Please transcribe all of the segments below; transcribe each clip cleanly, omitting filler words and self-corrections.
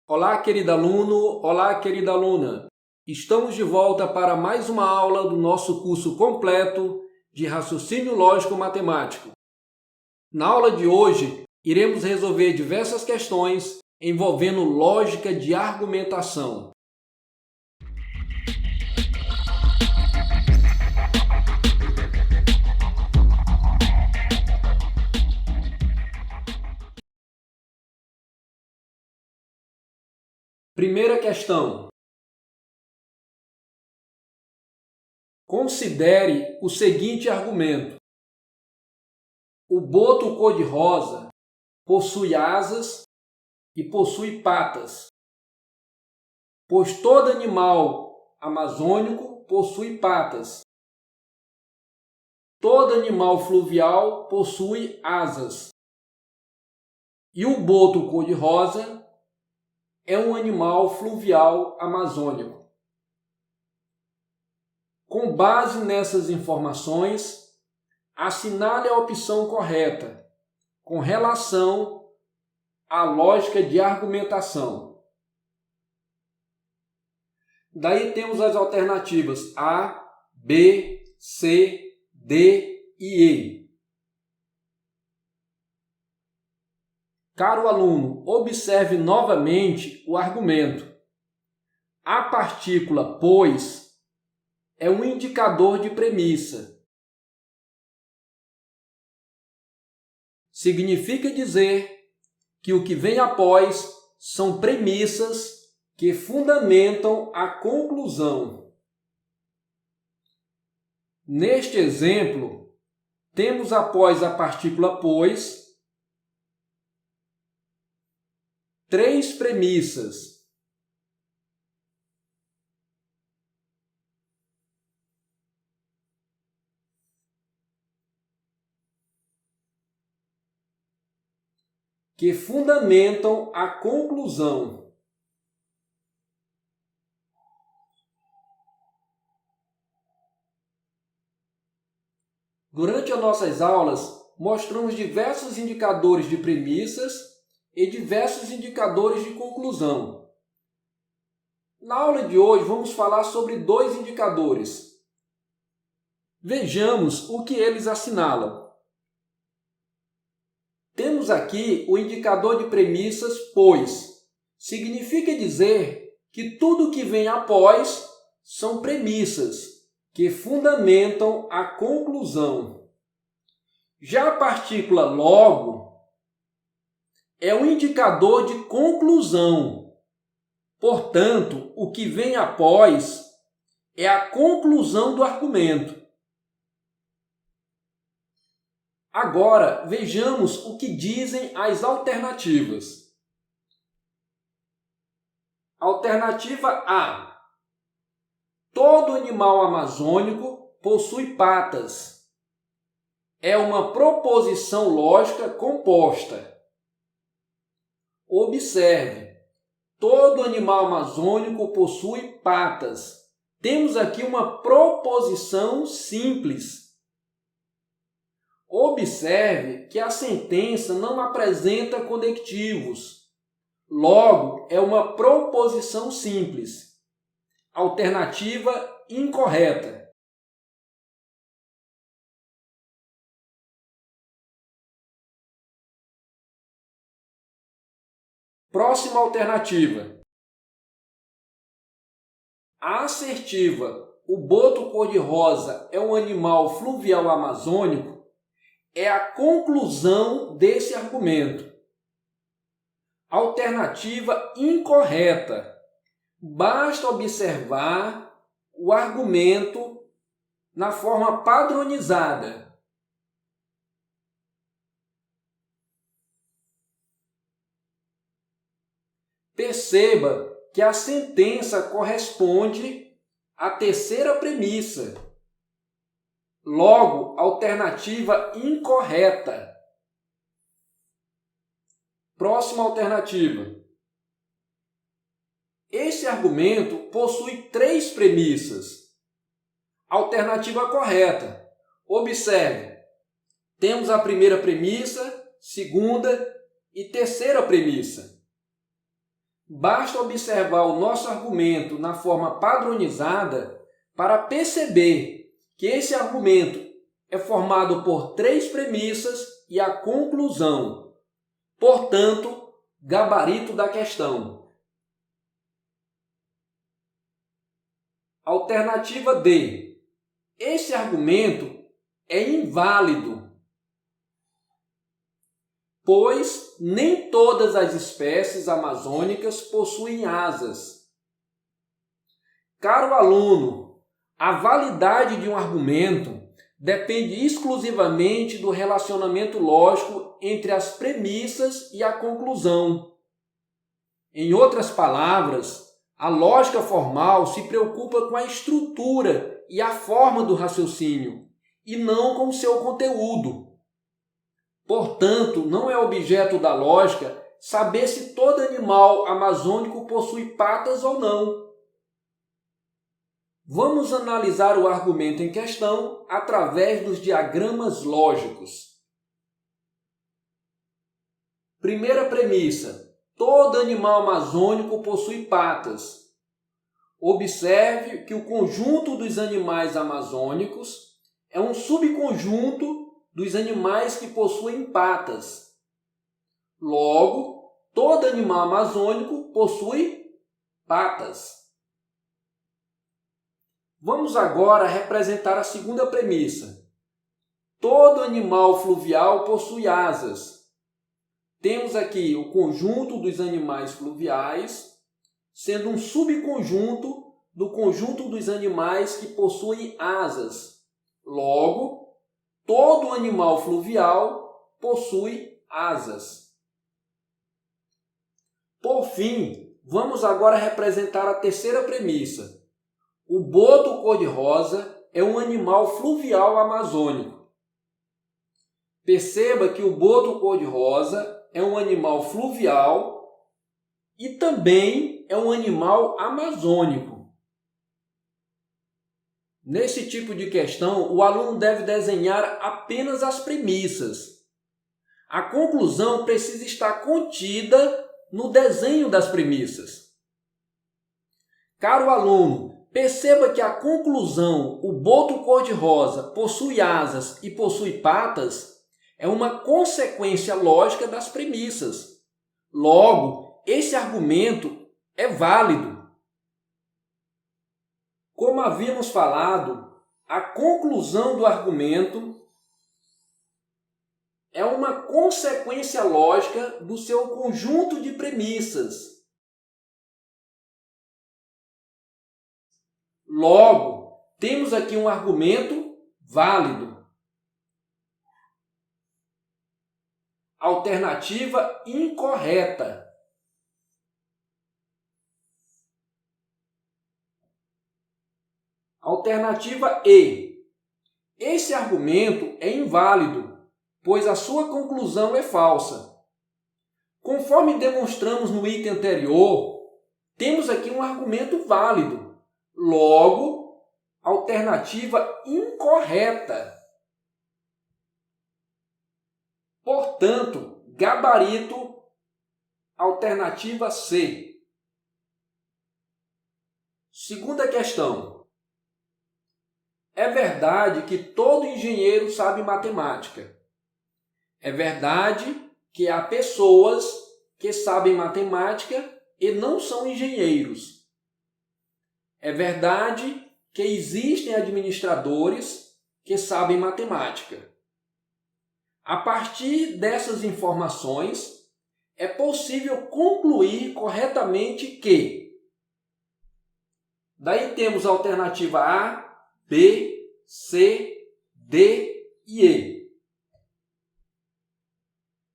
Olá, querido aluno! Olá, querida aluna! Estamos de volta para mais uma aula do nosso curso completo de Raciocínio Lógico Matemático. Na aula de hoje, iremos resolver diversas questões envolvendo lógica de argumentação. Primeira questão. Considere o seguinte argumento. O boto cor-de-rosa possui asas e possui patas, pois todo animal amazônico possui patas. Todo animal fluvial possui asas. E o boto cor-de-rosa é um animal fluvial amazônico. Com base nessas informações, assinale a opção correta com relação à lógica de argumentação. Daí temos as alternativas A, B, C, D e E. Caro aluno, observe novamente o argumento. A partícula pois é um indicador de premissa. Significa dizer que o que vem após são premissas que fundamentam a conclusão. Neste exemplo, temos após a partícula pois três premissas. Que fundamentam a conclusão. Durante as nossas aulas, mostramos diversos indicadores de premissas e diversos indicadores de conclusão. Na aula de hoje, vamos falar sobre dois indicadores. Vejamos o que eles assinalam. Temos aqui o indicador de premissas pois. Significa dizer que tudo que vem após são premissas que fundamentam a conclusão. Já a partícula logo é um indicador de conclusão. Portanto, o que vem após é a conclusão do argumento. Agora, vejamos o que dizem as alternativas. Alternativa A. Todo animal amazônico possui patas. É uma proposição lógica composta. Observe, todo animal amazônico possui patas. Temos aqui uma proposição simples. Observe que a sentença não apresenta conectivos. Logo, é uma proposição simples. Alternativa incorreta. Próxima alternativa. A assertiva, o boto cor-de-rosa é um animal fluvial amazônico, é a conclusão desse argumento. Alternativa incorreta. Basta observar o argumento na forma padronizada. Perceba que a sentença corresponde à terceira premissa. Logo, alternativa incorreta. Próxima alternativa. Esse argumento possui três premissas. Alternativa correta. Observe, temos a primeira premissa, segunda e terceira premissa. Basta observar o nosso argumento na forma padronizada para perceber que esse argumento é formado por 3 premissas e a conclusão. Portanto, gabarito da questão. Alternativa D. Esse argumento é inválido, pois nem todas as espécies amazônicas possuem asas. Caro aluno, a validade de um argumento depende exclusivamente do relacionamento lógico entre as premissas e a conclusão. Em outras palavras, a lógica formal se preocupa com a estrutura e a forma do raciocínio, e não com o seu conteúdo. Portanto, não é objeto da lógica saber se todo animal amazônico possui patas ou não. Vamos analisar o argumento em questão através dos diagramas lógicos. Primeira premissa: todo animal amazônico possui patas. Observe que o conjunto dos animais amazônicos é um subconjunto dos animais que possuem patas. Logo, todo animal amazônico possui patas. Vamos agora representar a segunda premissa. Todo animal fluvial possui asas. Temos aqui o conjunto dos animais fluviais, sendo um subconjunto do conjunto dos animais que possuem asas. Logo, todo animal fluvial possui asas. Por fim, vamos agora representar a terceira premissa. O boto cor-de-rosa é um animal fluvial amazônico. Perceba que o boto cor-de-rosa é um animal fluvial e também é um animal amazônico. Nesse tipo de questão, o aluno deve desenhar apenas as premissas. A conclusão precisa estar contida no desenho das premissas. Caro aluno, perceba que a conclusão, o boto cor-de-rosa possui asas e possui patas, é uma consequência lógica das premissas. Logo, esse argumento é válido. Como havíamos falado, a conclusão do argumento é uma consequência lógica do seu conjunto de premissas. Logo, temos aqui um argumento válido. Alternativa incorreta. Alternativa E. Esse argumento é inválido, pois a sua conclusão é falsa. Conforme demonstramos no item anterior, temos aqui um argumento válido. Logo, alternativa incorreta. Portanto, gabarito, alternativa C. Segunda questão. É verdade que todo engenheiro sabe matemática. É verdade que há pessoas que sabem matemática e não são engenheiros. É verdade que existem administradores que sabem matemática. A partir dessas informações, é possível concluir corretamente que daí temos a alternativa A, B, C, D e E.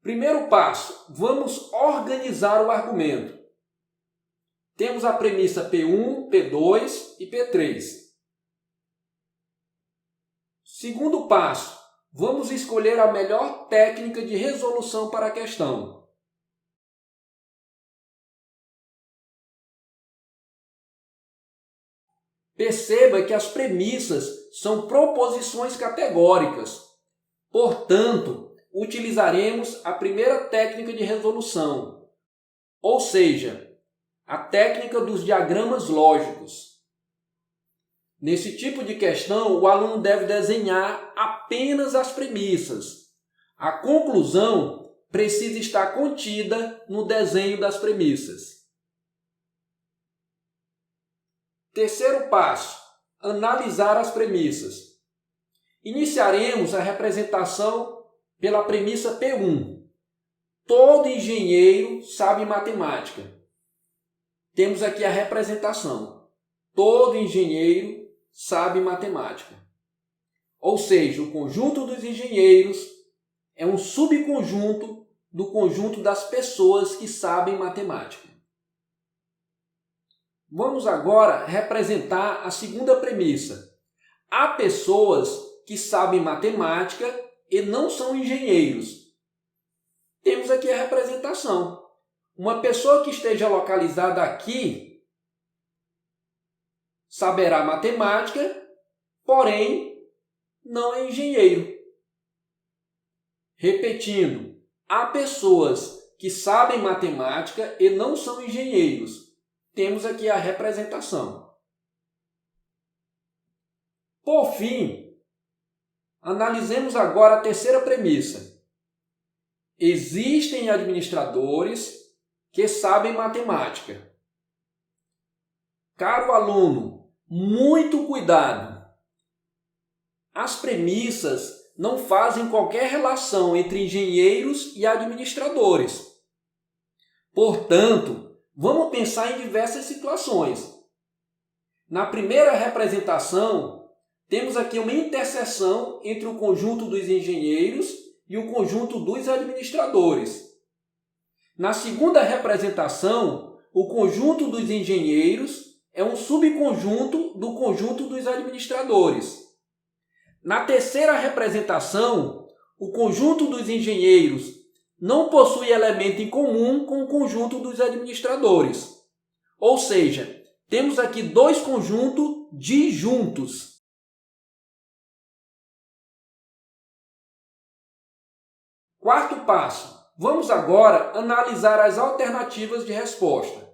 Primeiro passo, vamos organizar o argumento. Temos a premissa P1, P2 e P3. Segundo passo, vamos escolher a melhor técnica de resolução para a questão. Perceba que as premissas são proposições categóricas. Portanto, utilizaremos a primeira técnica de resolução, ou seja, a técnica dos diagramas lógicos. Nesse tipo de questão, o aluno deve desenhar apenas as premissas. A conclusão precisa estar contida no desenho das premissas. Terceiro passo: analisar as premissas. Iniciaremos a representação pela premissa P1. Todo engenheiro sabe matemática. Temos aqui a representação. Todo engenheiro sabe matemática. Ou seja, o conjunto dos engenheiros é um subconjunto do conjunto das pessoas que sabem matemática. Vamos agora representar a segunda premissa. Há pessoas que sabem matemática e não são engenheiros. Temos aqui a representação. Uma pessoa que esteja localizada aqui saberá matemática, porém não é engenheiro. Repetindo, há pessoas que sabem matemática e não são engenheiros. Temos aqui a representação. Por fim, analisemos agora a terceira premissa. Existem administradores que sabem matemática. Caro aluno, muito cuidado! As premissas não fazem qualquer relação entre engenheiros e administradores. Portanto, vamos pensar em diversas situações. Na primeira representação, temos aqui uma interseção entre o conjunto dos engenheiros e o conjunto dos administradores. Na segunda representação, o conjunto dos engenheiros é um subconjunto do conjunto dos administradores. Na terceira representação, o conjunto dos engenheiros não possui elemento em comum com o conjunto dos administradores. Ou seja, temos aqui dois conjuntos disjuntos. Quarto passo. Vamos agora analisar as alternativas de resposta.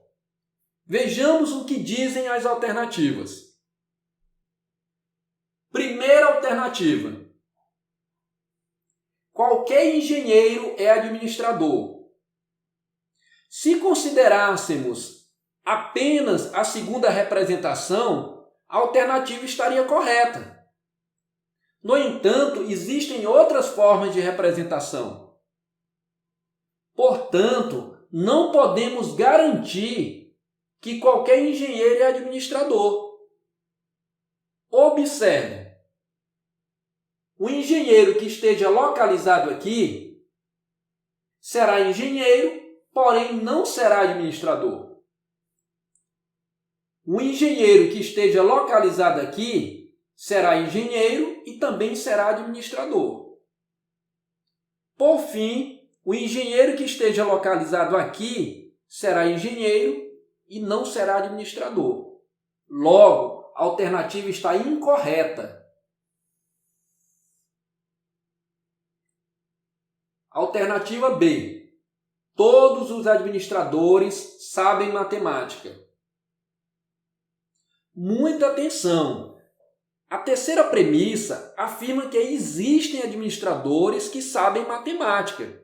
Vejamos o que dizem as alternativas. Primeira alternativa. Qualquer engenheiro é administrador. Se considerássemos apenas a segunda representação, a alternativa estaria correta. No entanto, existem outras formas de representação. Portanto, não podemos garantir que qualquer engenheiro é administrador. Observe. O engenheiro que esteja localizado aqui será engenheiro, porém não será administrador. O engenheiro que esteja localizado aqui será engenheiro e também será administrador. Por fim, o engenheiro que esteja localizado aqui será engenheiro e não será administrador. Logo, a alternativa está incorreta. Alternativa B. Todos os administradores sabem matemática. Muita atenção! A terceira premissa afirma que existem administradores que sabem matemática.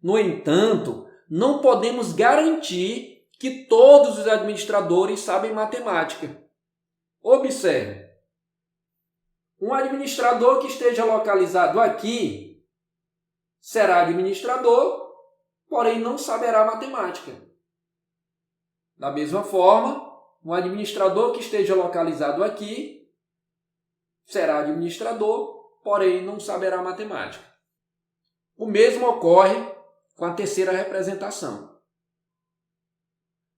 No entanto, não podemos garantir que todos os administradores sabem matemática. Observe. Um administrador que esteja localizado aqui será administrador, porém não saberá matemática. Da mesma forma, um administrador que esteja localizado aqui será administrador, porém não saberá matemática. O mesmo ocorre com a terceira representação.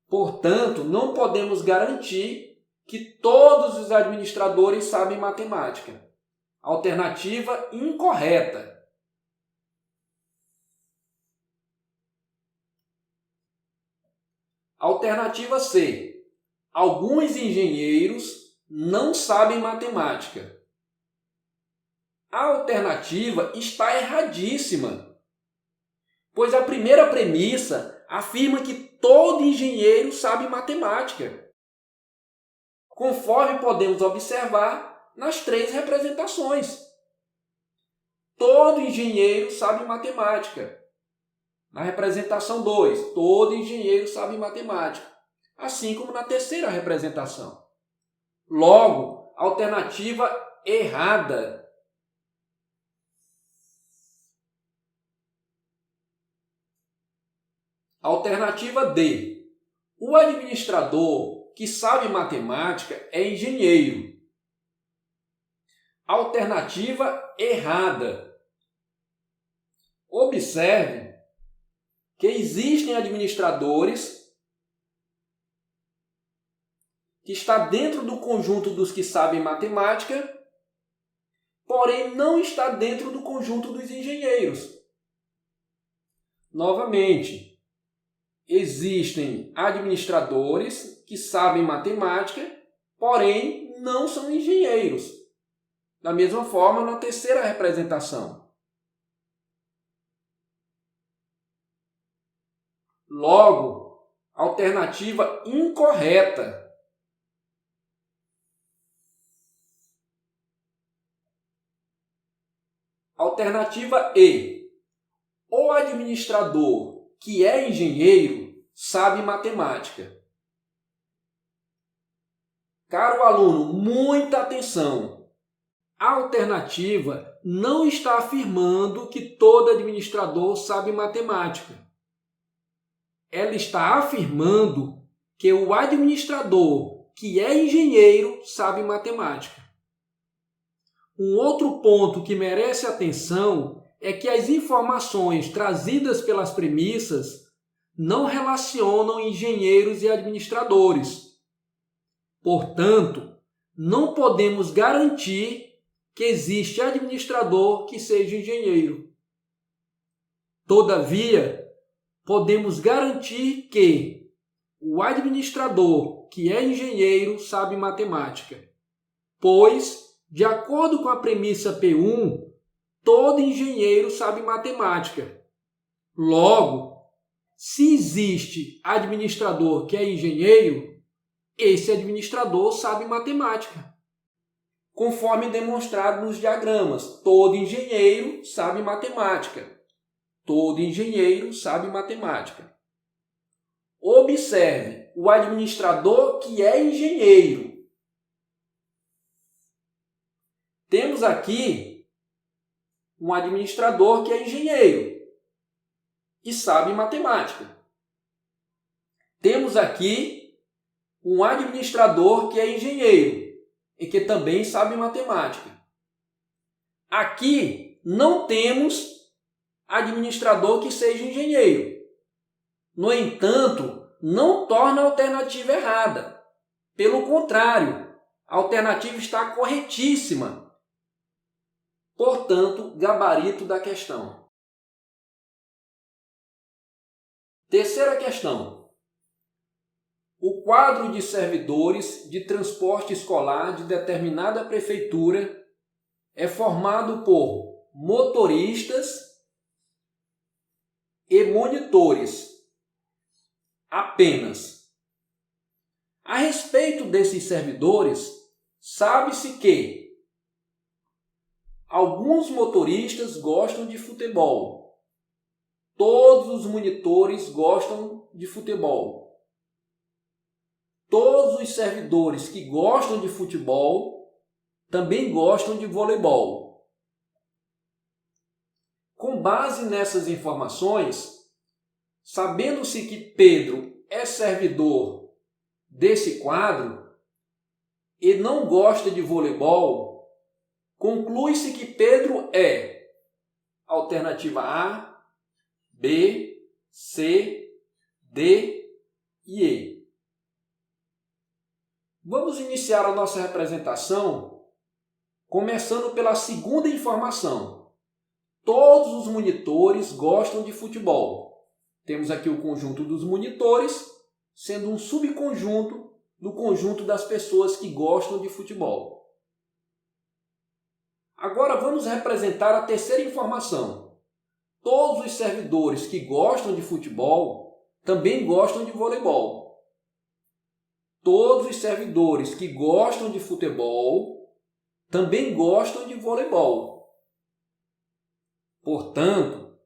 Portanto, não podemos garantir que todos os administradores sabem matemática. Alternativa incorreta. Alternativa C. Alguns engenheiros não sabem matemática. A alternativa está erradíssima, pois a primeira premissa afirma que todo engenheiro sabe matemática, conforme podemos observar nas três representações. Todo engenheiro sabe matemática. Na representação 2, todo engenheiro sabe matemática, assim como na terceira representação. Logo, alternativa errada. Alternativa D. O administrador que sabe matemática é engenheiro. Alternativa errada. Observe que existem administradores que está dentro do conjunto dos que sabem matemática, porém não está dentro do conjunto dos engenheiros. Novamente, existem administradores que sabem matemática, porém não são engenheiros. Da mesma forma, na terceira representação. Logo, alternativa incorreta. Alternativa E. O administrador que é engenheiro sabe matemática. Caro aluno, muita atenção! A alternativa não está afirmando que todo administrador sabe matemática. Ela está afirmando que o administrador que é engenheiro sabe matemática. Um outro ponto que merece atenção é que as informações trazidas pelas premissas não relacionam engenheiros e administradores. Portanto, não podemos garantir que existe administrador que seja engenheiro. Todavia, podemos garantir que o administrador que é engenheiro sabe matemática, pois, de acordo com a premissa P1, todo engenheiro sabe matemática. Logo, se existe administrador que é engenheiro, esse administrador sabe matemática. Conforme demonstrado nos diagramas, todo engenheiro sabe matemática. Todo engenheiro sabe matemática. Observe o administrador que é engenheiro. Temos aqui um administrador que é engenheiro e sabe matemática. Temos aqui um administrador que é engenheiro e que também sabe matemática. Aqui não temos administrador que seja engenheiro. No entanto, não torna a alternativa errada. Pelo contrário, a alternativa está corretíssima. Portanto, gabarito da questão. Terceira questão. O quadro de servidores de transporte escolar de determinada prefeitura é formado por motoristas e monitores. Apenas. A respeito desses servidores, sabe-se que alguns motoristas gostam de futebol. Todos os monitores gostam de futebol. Todos os servidores que gostam de futebol também gostam de voleibol. Com base nessas informações, sabendo-se que Pedro é servidor desse quadro e não gosta de voleibol, conclui-se que Pedro é alternativa A, B, C, D e E. Vamos iniciar a nossa representação começando pela segunda informação. Todos os monitores gostam de futebol. Temos aqui o conjunto dos monitores, sendo um subconjunto do conjunto das pessoas que gostam de futebol. Agora vamos representar a terceira informação. Todos os servidores que gostam de futebol também gostam de voleibol. Todos os servidores que gostam de futebol também gostam de voleibol. Portanto,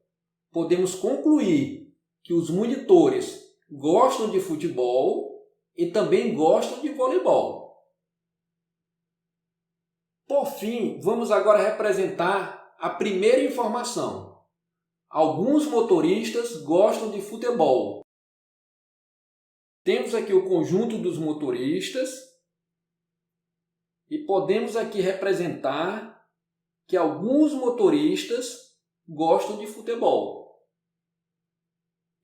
podemos concluir que os monitores gostam de futebol e também gostam de voleibol. Por fim, vamos agora representar a primeira informação. Alguns motoristas gostam de futebol. Temos aqui o conjunto dos motoristas e podemos aqui representar que alguns motoristas gostam de futebol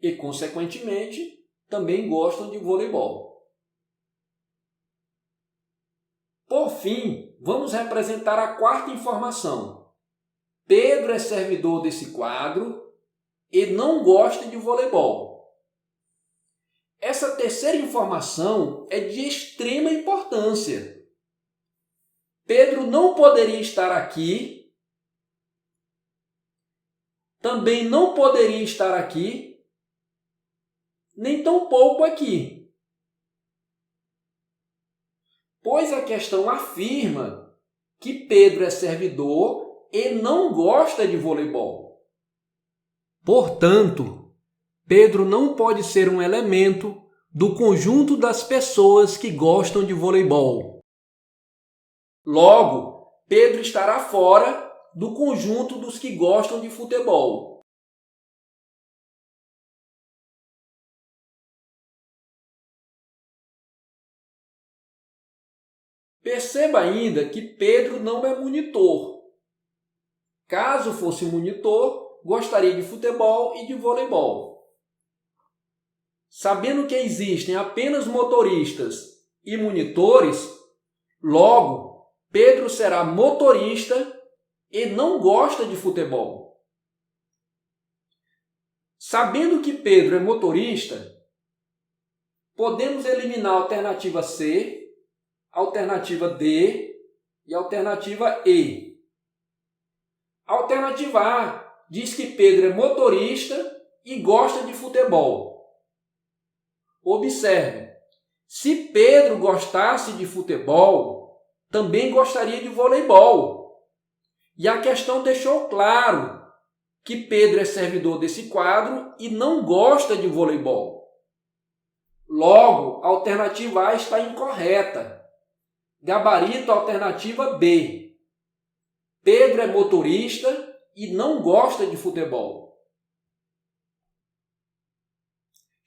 e, consequentemente, também gostam de voleibol. Por fim, vamos representar a quarta informação. Pedro é servidor desse quadro e não gosta de voleibol. Essa terceira informação é de extrema importância. Pedro não poderia estar aqui, também não poderia estar aqui, nem tampouco aqui. Pois a questão afirma que Pedro é servidor e não gosta de voleibol. Portanto, Pedro não pode ser um elemento do conjunto das pessoas que gostam de voleibol. Logo, Pedro estará fora do conjunto dos que gostam de futebol. Perceba ainda que Pedro não é monitor. Caso fosse monitor, gostaria de futebol e de voleibol. Sabendo que existem apenas motoristas e monitores, logo, Pedro será motorista e não gosta de futebol. Sabendo que Pedro é motorista, podemos eliminar a alternativa C, a alternativa D e a alternativa E. A alternativa A diz que Pedro é motorista e gosta de futebol. Observe, se Pedro gostasse de futebol, também gostaria de voleibol. E a questão deixou claro que Pedro é servidor desse quadro e não gosta de voleibol. Logo, a alternativa A está incorreta. Gabarito alternativa B. Pedro é motorista e não gosta de futebol.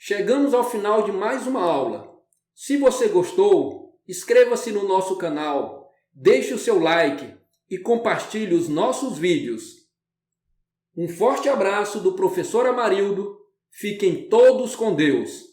Chegamos ao final de mais uma aula. Se você gostou, inscreva-se no nosso canal, deixe o seu like e compartilhe os nossos vídeos. Um forte abraço do professor Amarildo. Fiquem todos com Deus.